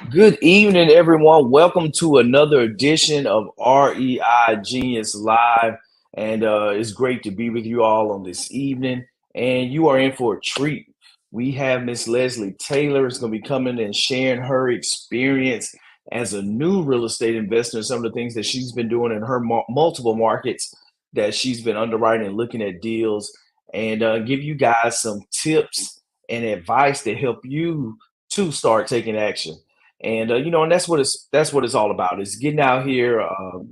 Good evening, everyone. Welcome to another edition of REI Genius Live. And it's great to be with you all on this evening. And you are in for a treat. We have Miss Leslie Taylor is going to be coming and sharing her experience as a new real estate investor and some of the things that she's been doing in her multiple markets that she's been underwriting and looking at deals and give you guys some tips and advice to help you to start taking action. And and that's what it's all about is getting out here,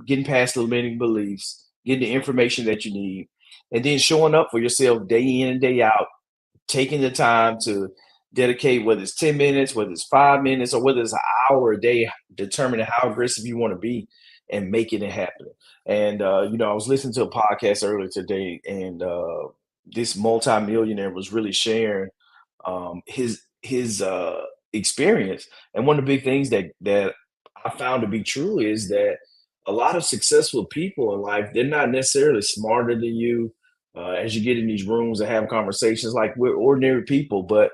getting past the limiting beliefs, getting the information that you need, and then showing up for yourself day in and day out, taking the time to dedicate, whether it's 10 minutes, whether it's 5 minutes, or whether it's an hour a day, determining how aggressive you want to be and making it happen. And I was listening to a podcast earlier today, and this multimillionaire was really sharing his experience. And one of the big things that I found to be true is that a lot of successful people in life, they're not necessarily smarter than you. As you get in these rooms and have conversations, like we're ordinary people, but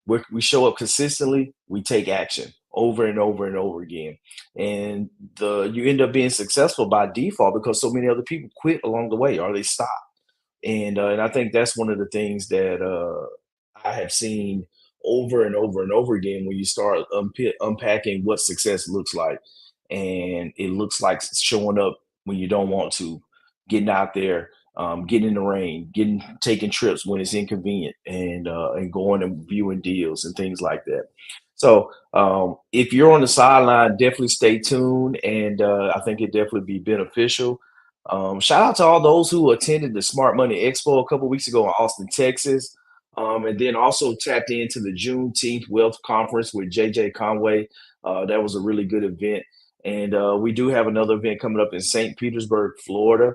we show up consistently. We take action over and over and over again, and the you end up being successful by default because so many other people quit along the way or they stop. And I think that's one of the things that I have seen over and over and over again when you start unpacking what success looks like. And it looks like showing up when you don't want to, getting out there, getting in the rain, getting taking trips when it's inconvenient, and going and viewing deals and things like that. So if you're on the sideline, definitely stay tuned, and I think it definitely be beneficial. Shout out to all those who attended the Smart Money Expo a couple weeks ago in Austin, Texas. And then also tapped into the Juneteenth Wealth Conference with JJ Conway. That was a really good event. And we do have another event coming up in St. Petersburg, Florida,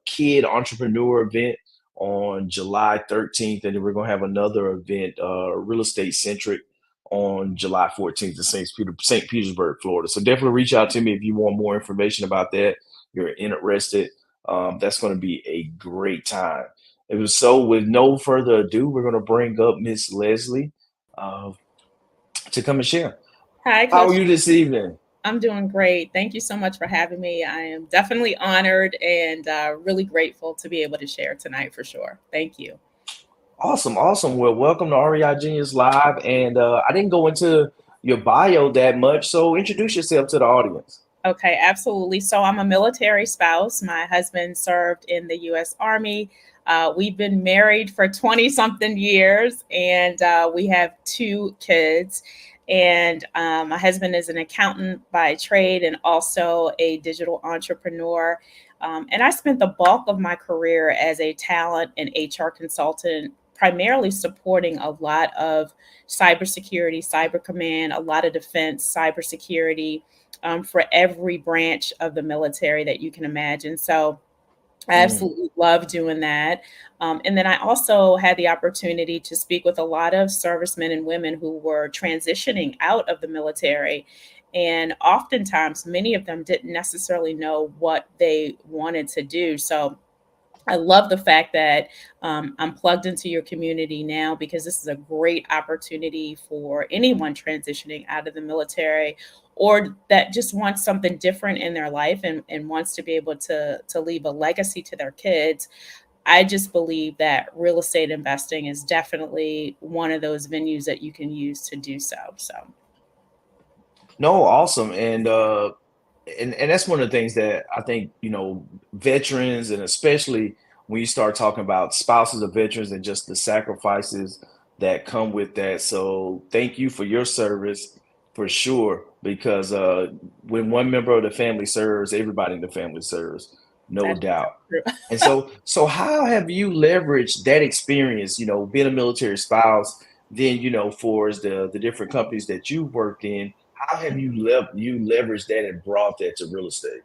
Kid Entrepreneur event on July 13th. And then we're going to have another event, real estate centric, on July 14th in St. Petersburg, Florida. So definitely reach out to me if you want more information about that. You're interested. That's going to be a great time. It was so. With no further ado, we're going to bring up Miss Leslie uh, to come and share. Hi, How are Coach. you this evening? I'm doing great. Thank you so much for having me. I am definitely honored and really grateful to be able to share tonight for sure. Thank you. Awesome, awesome. Well, welcome to REI Genius Live. And I didn't go into your bio that much, so introduce yourself to the audience. Okay, absolutely. So I'm a military spouse. My husband served in the U.S. Army. We've been married for 20 something years, and we have two kids. And my husband is an accountant by trade and also a digital entrepreneur. And I spent the bulk of my career as a talent and HR consultant, primarily supporting a lot of cybersecurity, cyber command, a lot of defense, cybersecurity for every branch of the military that you can imagine. So I Mm, absolutely love doing that. And then I also had the opportunity to speak with a lot of servicemen and women who were transitioning out of the military. And oftentimes, many of them didn't necessarily know what they wanted to do. So I love the fact that I'm plugged into your community now because this is a great opportunity for anyone transitioning out of the military or that just wants something different in their life and wants to be able to leave a legacy to their kids. I just believe that real estate investing is definitely one of those venues that you can use to do so. So, no, awesome. And that's one of the things that I think, veterans, and especially when you start talking about spouses of veterans and just the sacrifices that come with that. So thank you for your service for sure, because when one member of the family serves, everybody in the family serves, no that's doubt. true. And so how have you leveraged that experience, being a military spouse, then, for the different companies that you've worked in, how have you leveraged that and brought that to real estate?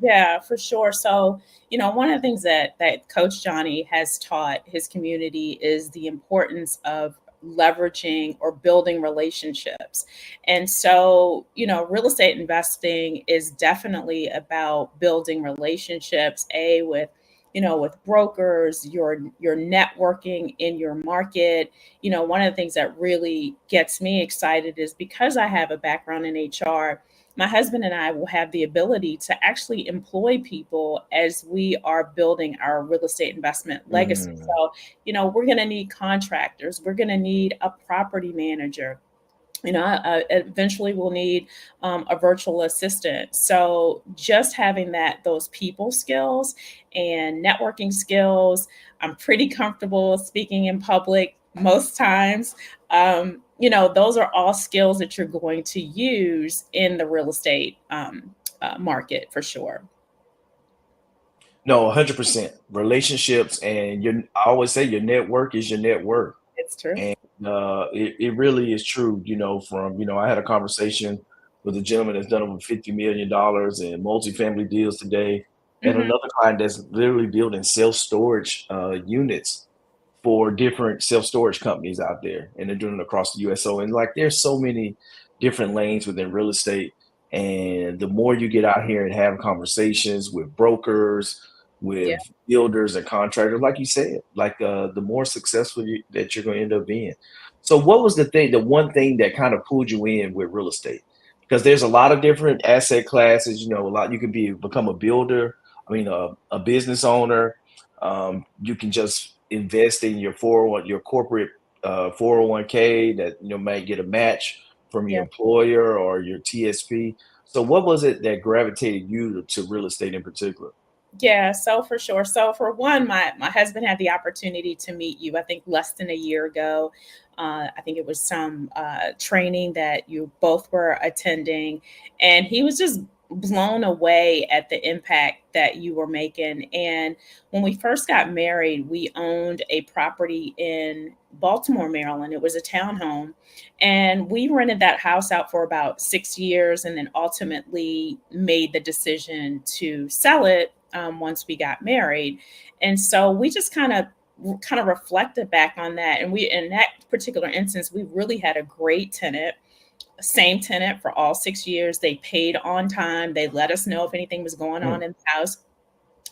Yeah, for sure. So, one of the things that Coach Johnny has taught his community is the importance of leveraging or building relationships. And so, real estate investing is definitely about building relationships, A, with with brokers, your networking in your market. One of the things that really gets me excited is because I have a background in HR, my husband and I will have the ability to actually employ people as we are building our real estate investment legacy. Mm. So, we're going to need contractors, we're going to need a property manager, eventually we'll need a virtual assistant. So just having those people skills and networking skills, I'm pretty comfortable speaking in public most times. Those are all skills that you're going to use in the real estate market for sure. No, 100%. Relationships, and I always say your network is your net worth. It's true. And it really is true, I had a conversation with a gentleman that's done over $50 million in multifamily deals today, and Hmm. another client that's literally building self-storage units for different self-storage companies out there, and they're doing it across the US. So, and like, there's so many different lanes within real estate, and the more you get out here and have conversations with brokers, Yeah. with builders and contractors, like you said, like, the more successful that you're going to end up being. So what was the one thing that kind of pulled you in with real estate? Because there's a lot of different asset classes, a lot. You can become a builder, I mean, a business owner. You can just invest in your 401, your corporate 401k that might get a match from your Yeah. employer or your TSP. So what was it that gravitated you to real estate in particular? Yeah, so for sure. So for one, my husband had the opportunity to meet you, I think less than a year ago. I think it was some training that you both were attending, and he was just blown away at the impact that you were making. And when we first got married, we owned a property in Baltimore, Maryland. It was a townhome, and we rented that house out for about 6 years, and then ultimately made the decision to sell it once we got married. And so we just kind of reflected back on that. And we, in that particular instance, we really had a great tenant, same tenant for all 6 years. They paid on time. They let us know if anything was going Hmm. on in the house.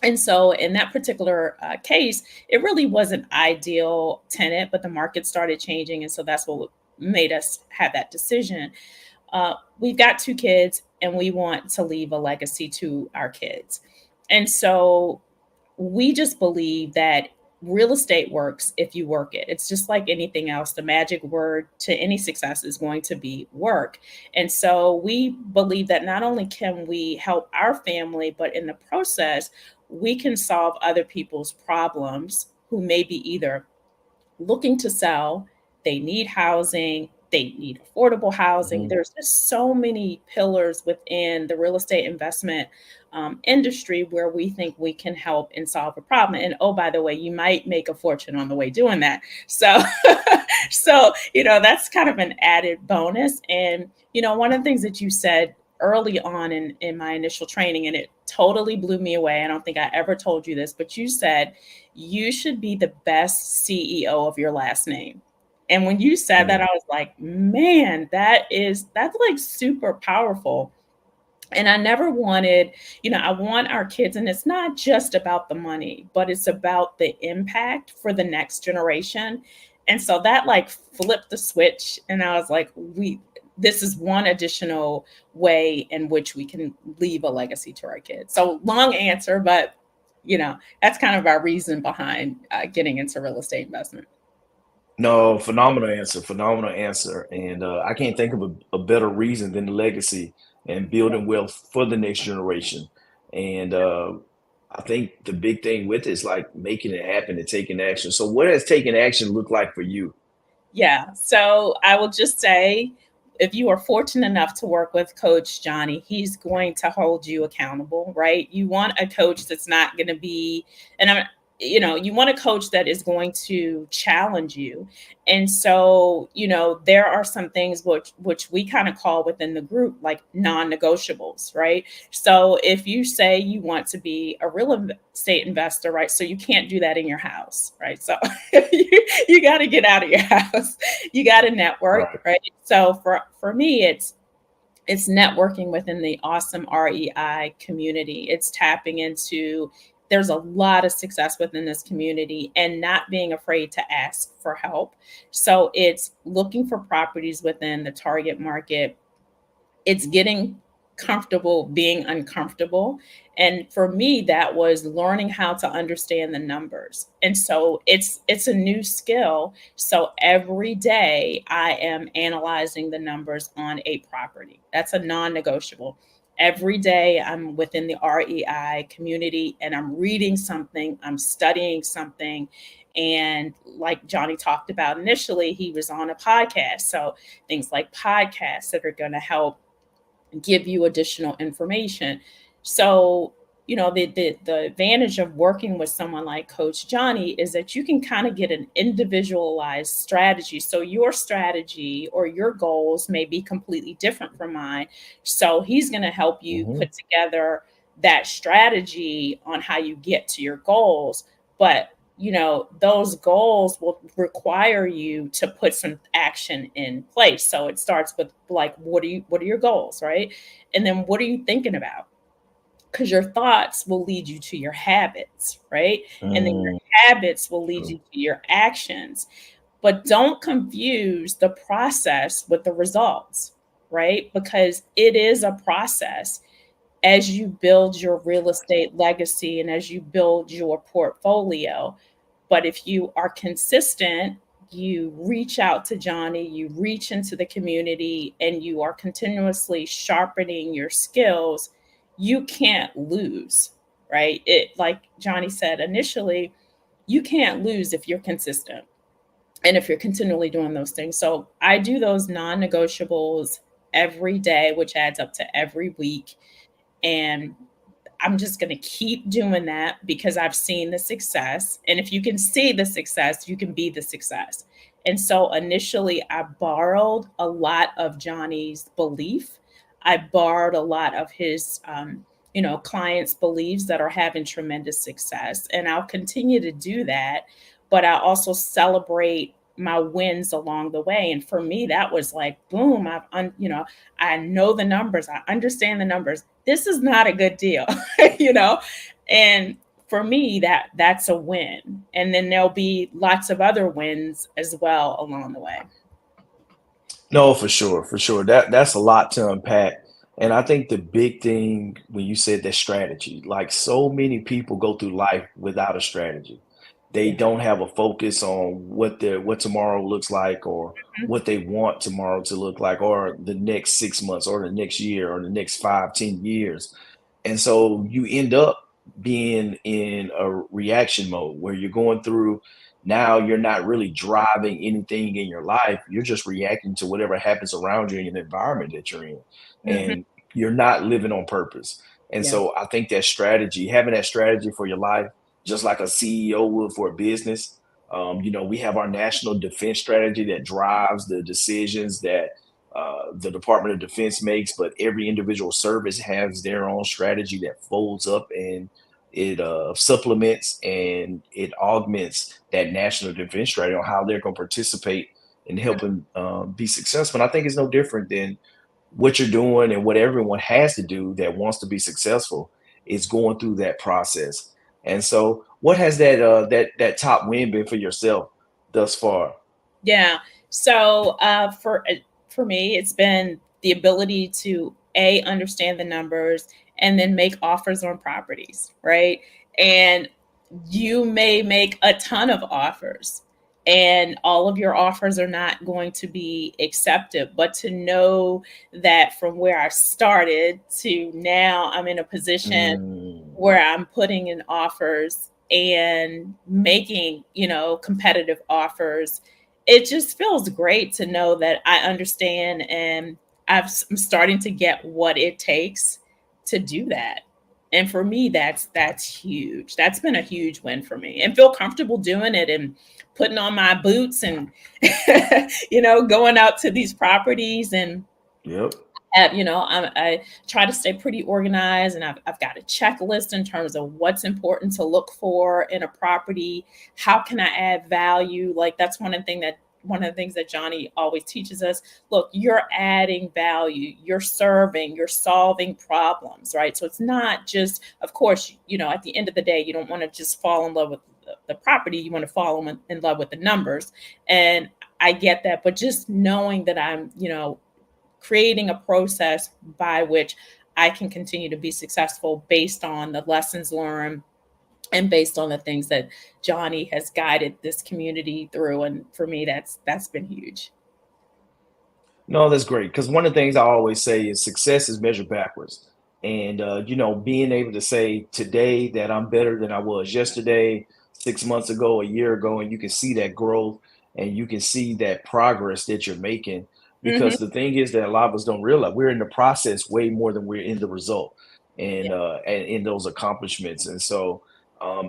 And so in that particular case, it really was an ideal tenant, but the market started changing. And so that's what made us have that decision. We've got two kids and we want to leave a legacy to our kids. And so we just believe that real estate works if you work it. It's just like anything else. The magic word to any success is going to be work. And so we believe that not only can we help our family, but in the process, we can solve other people's problems who may be either looking to sell, they need housing, they need affordable housing. Hmm. There's just so many pillars within the real estate investment industry where we think we can help and solve a problem. And oh, by the way, you might make a fortune on the way doing that. So, that's kind of an added bonus. And one of the things that you said early on in my initial training, and it totally blew me away. I don't think I ever told you this, but you said you should be the best CEO of your last name. And when you said that, I was like, man, that's like super powerful. And I never wanted, I want our kids, and it's not just about the money, but it's about the impact for the next generation. And so that like flipped the switch. And I was like, this is one additional way in which we can leave a legacy to our kids. So long answer, but that's kind of our reason behind getting into real estate investment. No, phenomenal answer, and I can't think of a better reason than the legacy and building wealth for the next generation. And I think the big thing with it is like making it happen and taking action. So, what has taking action look like for you? Yeah. So I will just say, if you are fortunate enough to work with Coach Johnny, he's going to hold you accountable, right? You want a coach that's not going to be, and I'm, you want a coach that is going to challenge you. And so, there are some things which we kind of call within the group like non-negotiables, right? So if you say you want to be a real estate investor, right? So you can't do that in your house, right? So you got to get out of your house. You got to network, Right. right? So for me, it's networking within the awesome REI community. It's tapping into there's a lot of success within this community and not being afraid to ask for help. So it's looking for properties within the target market, it's getting comfortable being uncomfortable. And for me, that was learning how to understand the numbers. And so it's a new skill. So every day I am analyzing the numbers on a property. That's a non-negotiable. Every day I'm within the REI community and I'm reading something, I'm studying something. And like Johnny talked about initially, he was on a podcast. So things like podcasts that are going to help give you additional information. So, the advantage of working with someone like Coach Johnny is that you can kind of get an individualized strategy. So your strategy or your goals may be completely different from mine. So he's going to help you Mhm. put together that strategy on how you get to your goals. But those goals will require you to put some action in place. So it starts with like, what are your goals, right? And then what are you thinking about? Because your thoughts will lead you to your habits, right? And then your Mm, habits will lead you true. to your actions. But don't confuse the process with the results, right? Because it is a process as you build your real estate legacy and as you build your portfolio. But if you are consistent, you reach out to Johnny, you reach into the community, and you are continuously sharpening your skills, you can't lose, right? It, like Johnny said initially, you can't lose if you're consistent and if you're continually doing those things. So I do those non negotiables every day, which adds up to every week. And I'm just going to keep doing that because I've seen the success. And if you can see the success, you can be the success. And so initially, I borrowed a lot of Johnny's belief. I borrowed a lot of his, clients' beliefs that are having tremendous success. And I'll continue to do that. But I also celebrate my wins along the way. And for me, that was like, boom, I know the numbers, I understand the numbers. This is not a good deal, you know? And for me, that's a win. And then there'll be lots of other wins as well along the way. No, for sure, for sure. That's a lot to unpack. And I think the big thing when you said that strategy, like so many people go through life without a strategy. They Yeah. don't have a focus on what tomorrow looks like or Mhm. what they want tomorrow to look like or the next 6 months or the next year or the next 5, 10 years. And so you end up being in a reaction mode where you're going through now you're not really driving anything in your life. You're just reacting to whatever happens around you in the environment that you're in. Mhm. And you're not living on purpose. And Yeah. so I think that strategy, having that strategy for your life, just like a CEO would for a business, we have our national defense strategy that drives the decisions that the Department of Defense makes, but every individual service has their own strategy that folds up and it supplements and it augments that national defense strategy on how they're going to participate in helping be successful. And I think it's no different than what you're doing and what everyone has to do that wants to be successful is going through that process. And so, what has that top win been for yourself thus far? Yeah. So for me, it's been the ability to understand the numbers and then make offers on properties, right? And you may make a ton of offers, and all of your offers are not going to be accepted. But to know that from where I started to now, I'm in a position Mm, where I'm putting in offers and making, competitive offers. It just feels great to know that I understand and I'm starting to get what it takes to do that. And for me, that's huge. That's been a huge win for me. And feel comfortable doing it and putting on my boots and going out to these properties and yep. I try to stay pretty organized, and I've got a checklist in terms of what's important to look for in a property. How can I add value? Like that's one of the things that one of the things that Johnny always teaches us, look, you're adding value, you're serving, you're solving problems, right? So it's not just, of course, at the end of the day, you don't want to just fall in love with the property, you want to fall in love with the numbers. And I get that, but just knowing that I'm, creating a process by which I can continue to be successful based on the lessons learned and based on the things that Johnny has guided this community through. And for me, that's been huge. No, that's great. Because one of the things I always say is success is measured backwards. And, being able to say today that I'm better than I was yesterday, 6 months ago, a year ago, and you can see that growth and you can see that progress that you're making. Hmm. Because the thing is that a lot of us don't realize we're in the process way more than we're in the result Yeah. and in those accomplishments. And so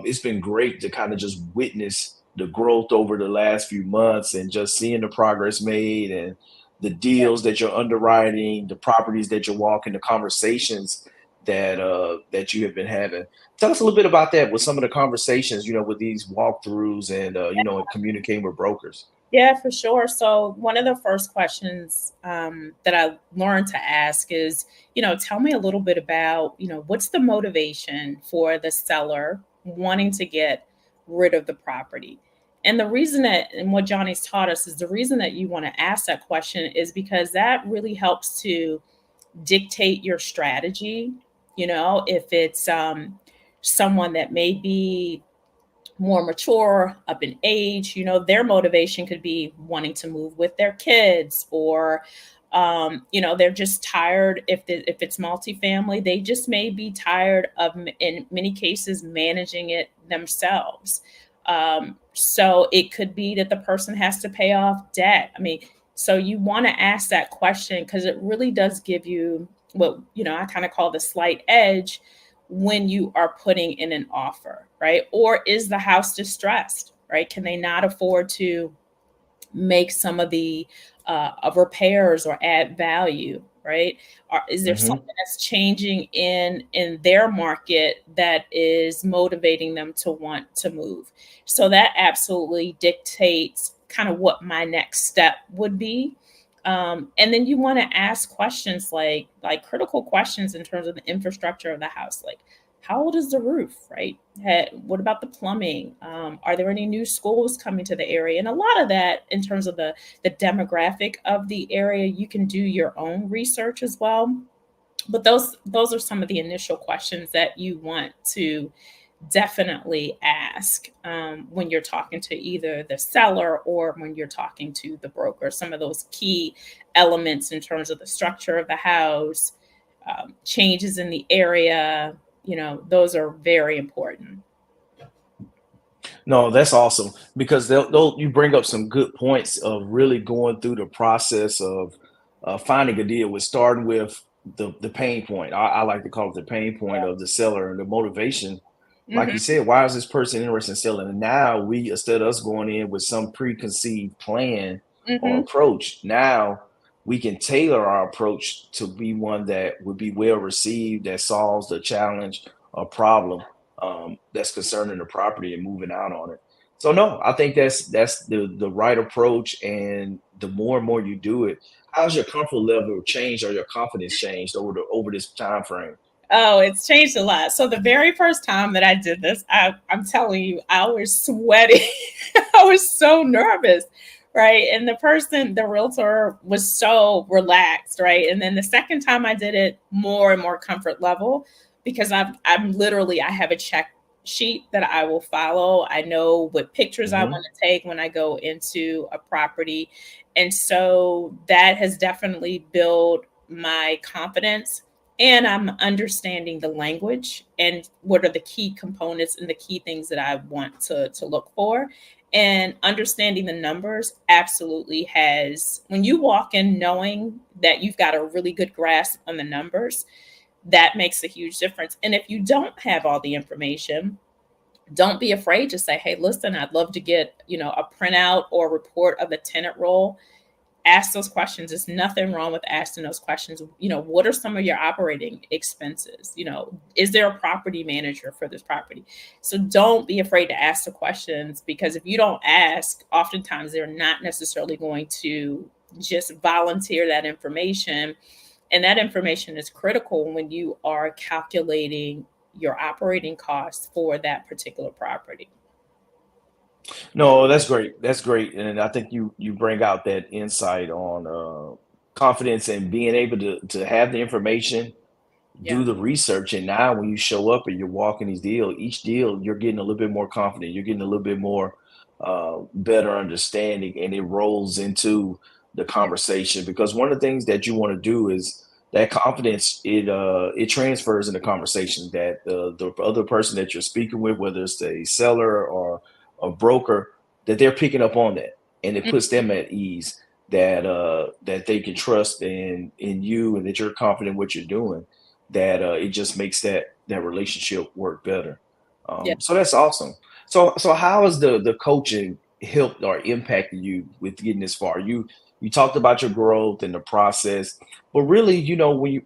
it's been great to kind of just witness the growth over the last few months and just seeing the progress made and the deals that you're underwriting, the properties that you're walking, the conversations that you have been having. Tell us a little bit about that with some of the conversations, with these walkthroughs and communicating with brokers. Yeah, for sure. So one of the first questions that I learned to ask is, tell me a little bit about, what's the motivation for the seller wanting to get rid of the property? And the reason that, and what Johnny's taught us is the reason that you want to ask that question is because that really helps to dictate your strategy. If it's someone that may be more mature, up in age, their motivation could be wanting to move with their kids, or they're just tired. If it's multifamily, they just may be tired of, in many cases, managing it themselves. So it could be that the person has to pay off debt. I mean, so you want to ask that question because it really does give you what I kind of call the slight edge when you are putting in an offer, right? Or is the house distressed, right? Can they not afford to make some of the of repairs or add value, right? Or is there Hmm. something that's changing in their market that is motivating them to want to move? So that absolutely dictates kind of what my next step would be. And then you want to ask questions like critical questions in terms of the infrastructure of the house, like how old is the roof, right? What about the plumbing? Are there any new schools coming to the area? And a lot of that, in terms of the demographic of the area, you can do your own research as well. But those are some of the initial questions that you want to definitely ask when you're talking to either the seller or when you're talking to the broker. Some of those key elements in terms of the structure of the house, changes in the area, those are very important. No, that's awesome because you bring up some good points of really going through the process of finding a deal with starting with the pain point. I like to call it the pain point of the seller and the motivation. Like you Hmm. said, why is this person interested in selling? And now we, instead of us going in with some preconceived plan or Hmm. approach, now we can tailor our approach to be one that would be well received, that solves the challenge or problem that's concerning the property and moving out on it. So no, I think that's the right approach. And the more and more you do it, how's your comfort level changed or your confidence changed over this time frame? Oh, it's changed a lot. So the very first time that I did this, I'm telling you, I was sweating. I was so nervous, right? And the realtor, was so relaxed, right? And then the second time I did it, more and more comfort level because I'm literally, I have a check sheet that I will follow. I know what pictures I Hmm. want to take when I go into a property. And so that has definitely built my confidence, and I'm understanding the language and what are the key components and the key things that I want to look for. And understanding the numbers absolutely has, when you walk in knowing that you've got a really good grasp on the numbers, that makes a huge difference. And if you don't have all the information, don't be afraid to say, hey, listen, I'd love to get, a printout or report of the tenant roll. ask those questions. There's nothing wrong with asking those questions. What are some of your operating expenses? Is there a property manager for this property? So don't be afraid to ask the questions, because if you don't ask, oftentimes they're not necessarily going to just volunteer that information. And that information is critical when you are calculating your operating costs for that particular property. No, that's great. That's great, and I think you bring out that insight on confidence and being able to have the information, Yeah. do the research, and now when you show up and you're walking these deals, each deal you're getting a little bit more confident. You're getting a little bit more better understanding, and it rolls into the Yeah. conversation because one of the things that you want to do is that confidence it transfers in the conversation that the other person that you're speaking with, whether it's a seller or a broker, that they're picking up on that, and it puts them at ease that they can trust in you and that you're confident in what you're doing, that it just makes that relationship work better. Yeah. So that's awesome. So how has the coaching helped or impacted you with getting this far? You talked about your growth and the process, but really,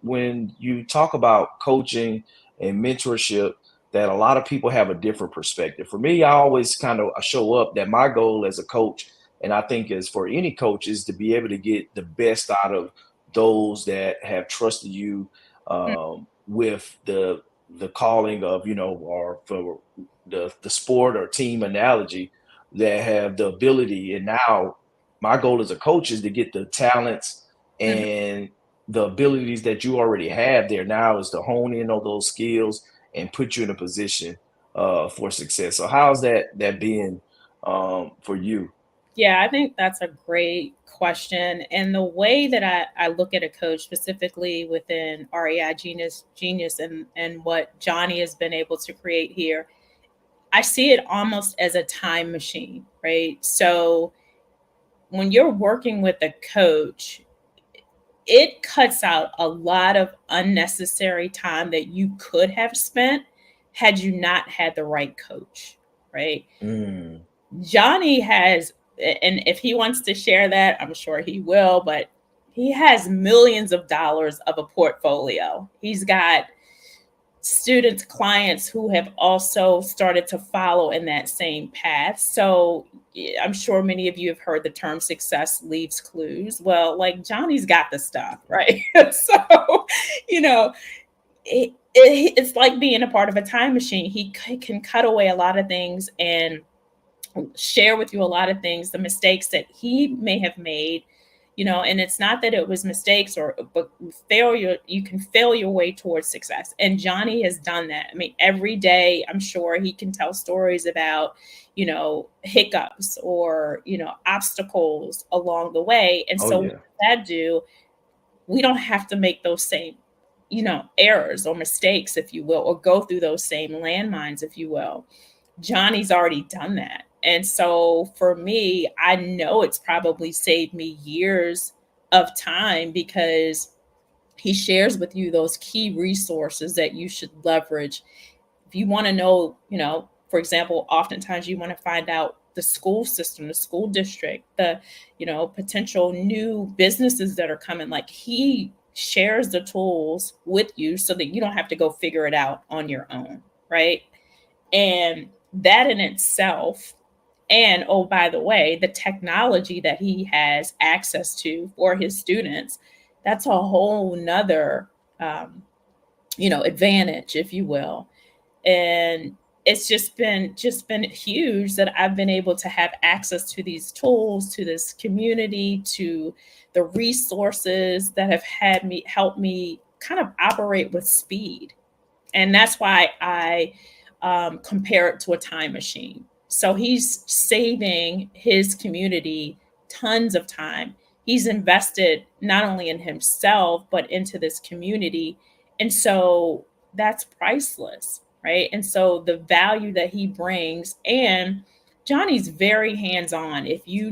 when you talk about coaching and mentorship, that a lot of people have a different perspective. For me, I always kind of show up that my goal as a coach, and I think as for any coach, is to be able to get the best out of those that have trusted you Mm. with the calling of or for the sport or team analogy, that have the ability. And now my goal as a coach is to get the talents Mhm. and the abilities that you already have there, now is to hone in on those skills and put you in a position for success. So how's that been for you? Yeah, I think that's a great question. And the way that I look at a coach, specifically within REI Genius and what Johnny has been able to create here, I see it almost as a time machine, right? So when you're working with a coach, it cuts out a lot of unnecessary time that you could have spent had you not had the right coach, right? Mm. Johnny has, and if he wants to share that, I'm sure he will, but he has millions of dollars of a portfolio. He's got students, clients who have also started to follow in that same path. So yeah, I'm sure many of you have heard the term success leaves clues. Well, like Johnny's got the stuff, right? So, you know, it's like being a part of a time machine. He can cut away a lot of things and share with you a lot of things, the mistakes that he may have made, and it's not that it was mistakes or but failure. You can fail your way towards success, and Johnny has done that. I mean, every day I'm sure he can tell stories about hiccups or obstacles along the way. And Oh so what yeah. does that do? We don't have to make those same errors or mistakes, if you will, or go through those same landmines, if you will. Johnny's already done that. And so for me, I know it's probably saved me years of time because he shares with you those key resources that you should leverage. If you want to know, for example, oftentimes you want to find out the school system, the school district, the, potential new businesses that are coming. Like, he shares the tools with you so that you don't have to go figure it out on your own. Right. And that in itself, and oh, by the way, the technology that he has access to for his students, that's a whole nother, um, advantage, if you will. And it's just been huge that I've been able to have access to these tools, to this community, to the resources that have had me help me kind of operate with speed. And that's why I compare it to a time machine. So he's saving his community tons of time. He's invested not only in himself, but into this community. And so that's priceless, right? And so the value that he brings, and Johnny's very hands on. If you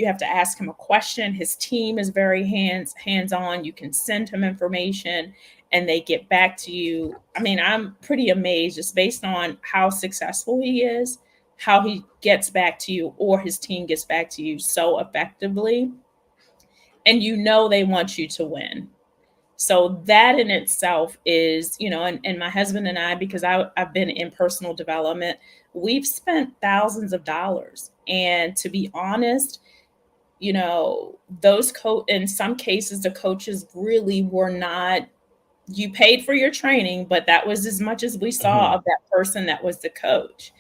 have to ask him a question, his team is very hands on. You can send him information and they get back to you. I mean, I'm pretty amazed just based on how successful he is, how he gets back to you or his team gets back to you so effectively, and you know they want you to win. So that in itself is, and my husband and I, because I've been in personal development, we've spent thousands of dollars. And to be honest, those in some cases, the coaches really were not, you paid for your training, but that was as much as we saw Mhm. of that person that was the coach.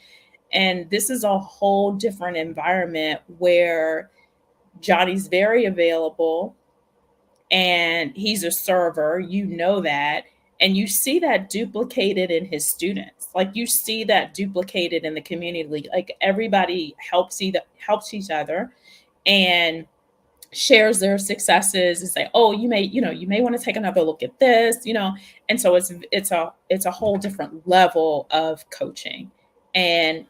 And this is a whole different environment where Johnny's very available and he's a server, that. And you see that duplicated in his students. Like you see that duplicated in the community league. Like everybody helps each other and shares their successes and say, oh, you may want to take another look at this. And so it's a whole different level of coaching. And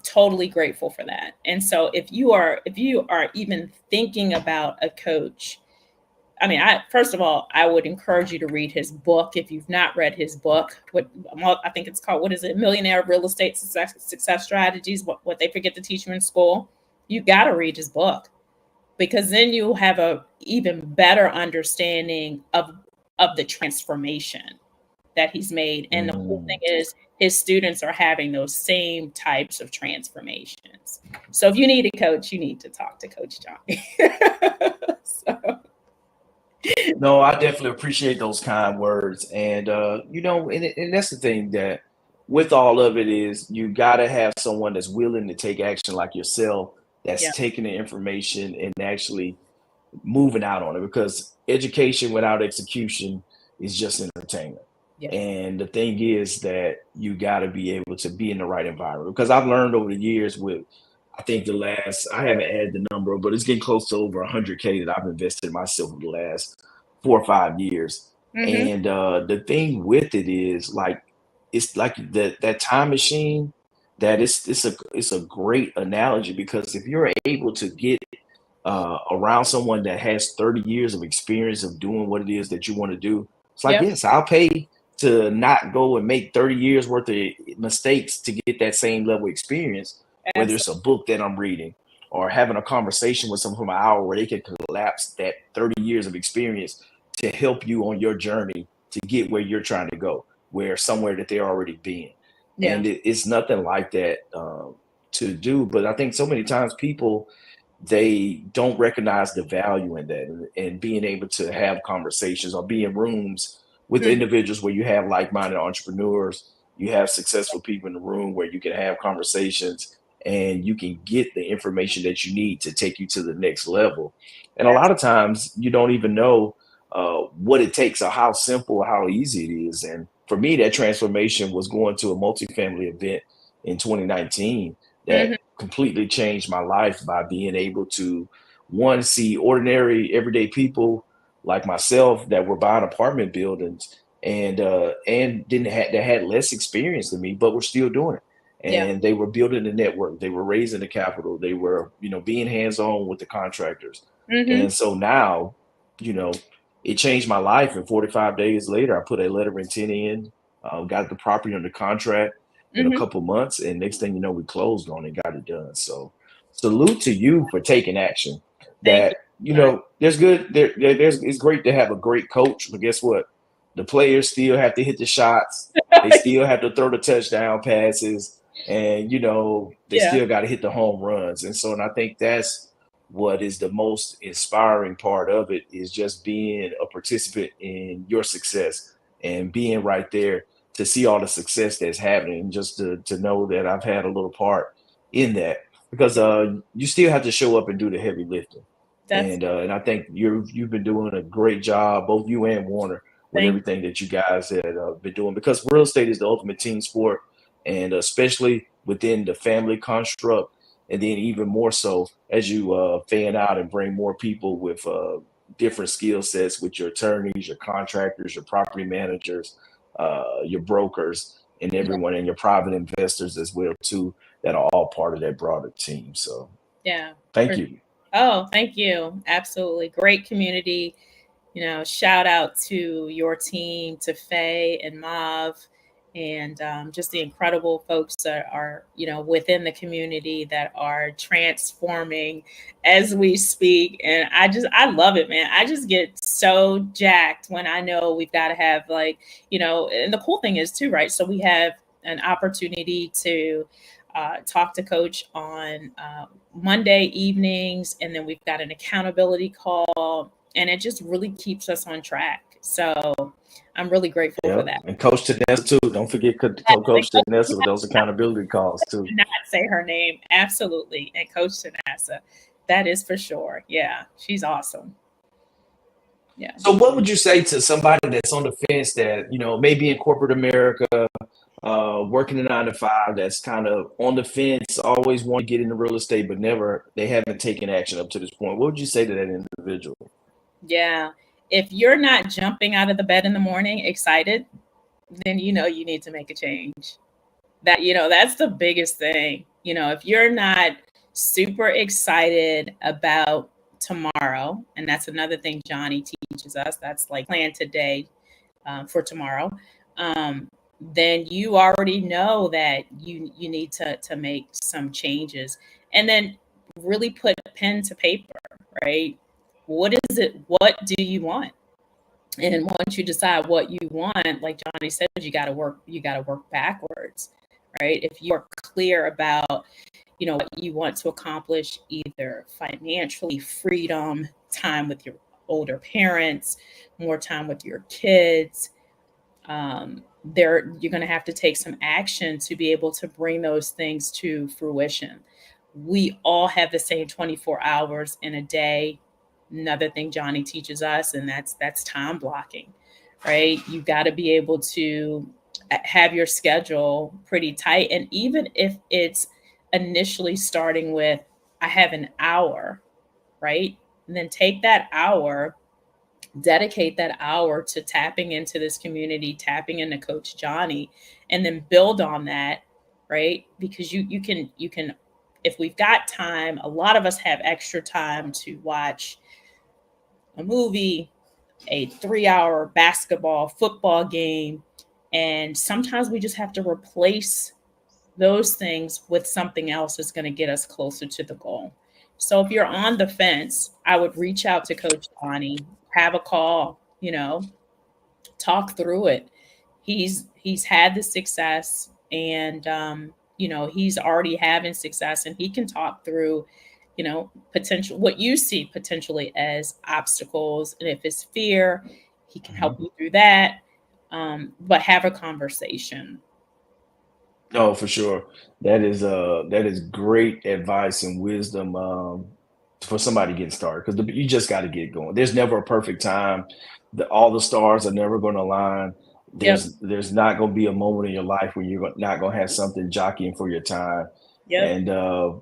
totally grateful for that. And so if you are even thinking about a coach, I mean, first of all, I would encourage you to read his book if you've not read his book. I think it's called, what is it? Millionaire Real Estate Success Strategies. What they forget to teach you in school. You got to read his book, because then you have a even better understanding of the transformation that he's made. And the cool thing Mm. is his students are having those same types of transformations. So if you need a coach, you need to talk to Coach Johnny. So, No, I definitely appreciate those kind words. And and that's the thing, that with all of it is you gotta have someone that's willing to take action like yourself, that's yeah, taking the information and actually moving out on it, because education without execution is just entertainment. yeah. And the thing is that you got to be able to be in the right environment, because I've learned over the years with, I think I haven't added the number, but it's getting close to over 100K that I've invested in myself in the last 4 or 5 years. Mhm. And the thing with it is, like, it's like that time machine, that it's a great analogy, because if you're able to get around someone that has 30 years of experience of doing what it is that you want to do, it's like, Yep. yes, I'll pay to not go and make 30 years worth of mistakes to get that same level of experience, whether it's Absolutely. a book that I'm reading or having a conversation with someone for an hour where they can collapse that 30 years of experience to help you on your journey to get where you're trying to go, where somewhere that they're already been. Yeah. And it's nothing like that to do. But I think so many times people, they don't recognize the value in that, and being able to have conversations or be in rooms with Mhm. individuals where you have like-minded entrepreneurs, you have successful people in the room where you can have conversations and you can get the information that you need to take you to the next level. And a lot of times you don't even know what it takes or how simple or how easy it is. And for me, that transformation was going to a multifamily event in 2019 that Mhm. completely changed my life, by being able to, one, see ordinary everyday people like myself that were buying apartment buildings, and didn't have that had less experience than me, but were still doing it. Yeah. And they were building the network, they were raising the capital, they were, being hands-on with the contractors. Mhm. And so now, you know it changed my life. And 45 days later, I put a letter of intent in, got the property under contract in a Mhm. couple months, and next thing you know, we closed on it, got it done. So salute to you for taking action. Thank That, you, Johnny. there's there's it's great to have a great coach, but guess what? The players still have to hit the shots. They still have to throw the touchdown passes, and they Yeah. still got to hit the home runs. And I think that's what is the most inspiring part of it, is just being a participant in your success and being right there to see all the success that's happening, and just to know that I've had a little part in that, because you still have to show up and do the heavy lifting. That's And I think you've been doing a great job, both you and Warner, with Thank everything that you guys have been doing, because real estate is the ultimate team sport, and especially within the family construct, and then even more so as you fan out and bring more people with different skill sets, with your attorneys, your contractors, your property managers, your brokers, and Yeah. everyone, and your private investors as well too, that are all part of that broader team. So Yeah. thank For you. Oh, thank you. Absolutely. Great community. Shout out to your team, to Faye and Mav. and just the incredible folks that are, within the community that are transforming as we speak. And I love it, man. I just get so jacked when I know we've got to have, like, and the cool thing is too, right? So we have an opportunity to talk to coach on Monday evenings, and then we've got an accountability call, and it just really keeps us on track. So I'm really grateful for Yep. that. And Coach Tanessa too. Don't forget Coach Tanessa with those accountability calls too. Not say her name. Absolutely. And Coach Tanassa. That is for sure. Yeah. She's awesome. Yeah. So what would you say to somebody that's on the fence that, maybe in corporate America, working a 9 to 5, that's kind of on the fence, always want to get into real estate, but they haven't taken action up to this point. What would you say to that individual? Yeah. If you're not jumping out of the bed in the morning excited, then you need to make a change. That's the biggest thing. If you're not super excited about tomorrow, and that's another thing Johnny teaches us, that's like plan today for tomorrow, then you already know that you need to make some changes, and then really put pen to paper, right? What is it? What do you want? And once you decide what you want, like Johnny said, you got to work backwards, right? If you're clear about, what you want to accomplish, either financially, freedom, time with your older parents, more time with your kids, you're going to have to take some action to be able to bring those things to fruition. We all have the same 24 hours in a day. Another thing Johnny teaches us, and that's time blocking, right? You've got to be able to have your schedule pretty tight. And even if it's initially starting with, I have an hour, right? And then take that hour, dedicate that hour to tapping into this community, tapping into Coach Johnny, and then build on that, right? Because you can, if we've got time, a lot of us have extra time to watch a movie, a 3-hour basketball, football game. And sometimes we just have to replace those things with something else that's going to get us closer to the goal. So if you're on the fence, I would reach out to Coach Johnny, have a call, talk through it. He's had the success, and he's already having success, and he can talk through potential, what you see potentially as obstacles. And if it's fear, he can help you through that. But have a conversation. No, for sure. That is great advice and wisdom for somebody getting started, because you just got to get going. There's never a perfect time. All the stars are never going to align. Yep. There's not going to be a moment in your life where you're not going to have something jockeying for your time. Yep. And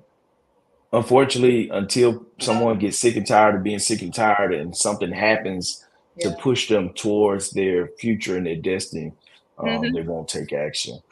unfortunately, until someone gets sick and tired of being sick and tired, and something happens to Yeah. push them towards their future and their destiny, Mhm. they won't take action.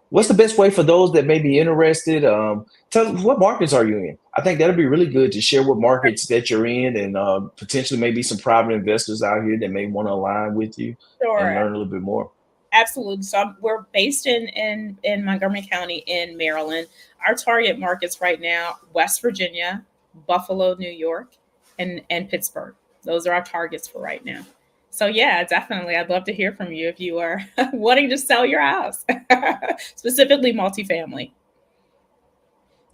What's the best way for those that may be interested? Tell what markets are you in? I think that'd be really good to share what markets that you're in, and potentially maybe some private investors out here that may want to align with you and Sure. learn a little bit more. Absolutely. So we're based in Montgomery County in Maryland. Our target markets right now: West Virginia, Buffalo, New York, and Pittsburgh. Those are our targets for right now. So yeah, definitely, I'd love to hear from you if you are wanting to sell your house, specifically multifamily.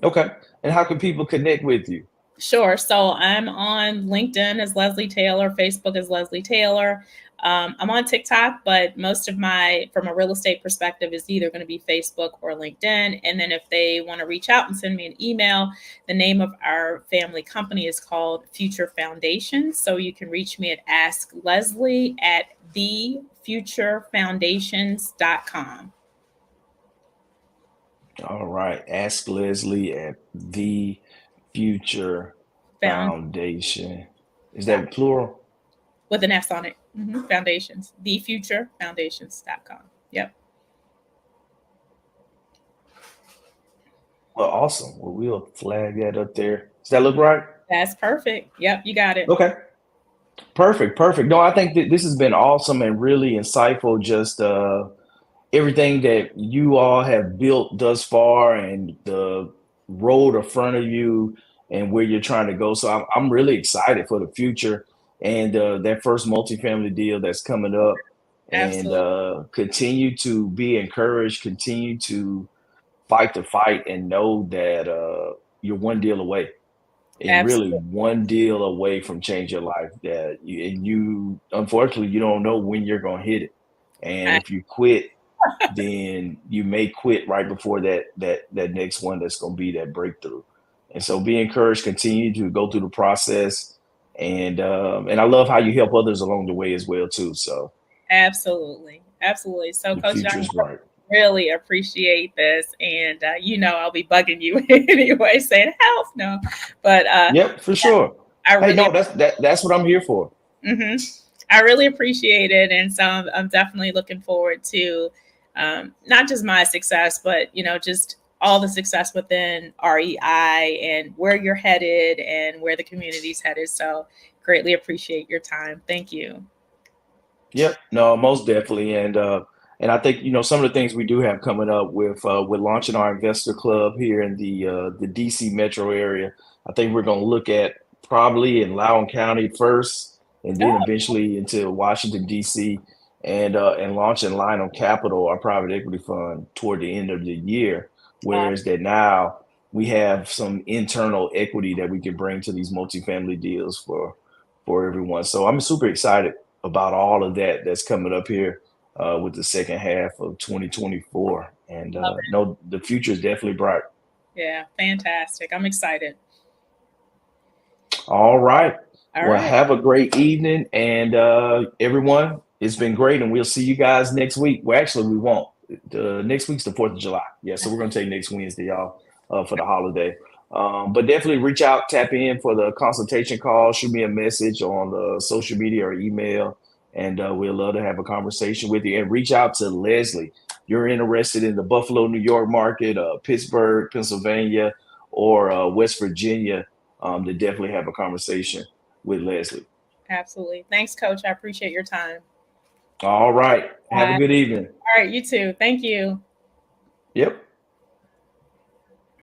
Okay. And how can people connect with you? Sure. So I'm on LinkedIn as Leslie Taylor, Facebook as Leslie Taylor. I'm on TikTok, but most of from a real estate perspective, is either going to be Facebook or LinkedIn. And then if they want to reach out and send me an email, the name of our family company is called Future Foundation. So you can reach me at Ask Leslie at thefuturefoundations.com. All right. Ask Leslie at the Future Found Foundation. Is dot that plural? with an S on it. Foundations. Thefuturefoundations.com. Yep. Well, awesome. Well, we'll flag that up there. Does that look right? That's perfect. Yep, you got it. Okay. Perfect. Perfect. No, I think that this has been awesome and really insightful. Just everything that you all have built thus far and the road in front of you and where you're trying to go. So I'm really excited for the future and that first multifamily deal that's coming up. And Absolutely. continue to be encouraged, continue to fight the fight, and know that you're one deal away and really Absolutely. one deal away from change your life. That you, and you unfortunately you don't know when you're gonna hit it, and I, if you quit, then you may quit right before that next one that's gonna be that breakthrough. And so be encouraged, continue to go through the process, and I love how you help others along the way as well too. So absolutely. Absolutely. So, the Coach future Young, is bright. really appreciate this. And, I'll be bugging you anyway, saying help. No, but Yep, for sure. I Hey, really no, that's what I'm here for. hmm I really appreciate it, and so I'm definitely looking forward to not just my success, but just all the success within REI and where you're headed and where the community's headed. So greatly appreciate your time. Thank you. Yep, no, most definitely, and I think some of the things we do have coming up with launching our investor club here in the DC metro area. I think we're going to look at probably in Loudoun County first, and then Oh, eventually into Washington DC, and launching Lionel Capital, our private equity fund, toward the end of the year. Whereas that now we have some internal equity that we can bring to these multifamily deals for everyone. So I'm super excited about all of that that's coming up here with the second half of 2024. And love it. no, the future is definitely bright. Yeah, fantastic. I'm excited. All right. All Well, right. have a great evening. And everyone, it's been great. And we'll see you guys next week. Well, actually, we won't. Next week's the 4th of July. Yeah. So we're going to take next Wednesday, y'all, for the holiday. But definitely reach out, tap in for the consultation call, shoot me a message on the social media or email, and we'd love to have a conversation with you. And reach out to Leslie. You're interested in the Buffalo, New York market, Pittsburgh, Pennsylvania, or West Virginia, to definitely have a conversation with Leslie. Absolutely. Thanks, Coach. I appreciate your time. All right. Have a All good evening. right. You too. Thank you. Yep.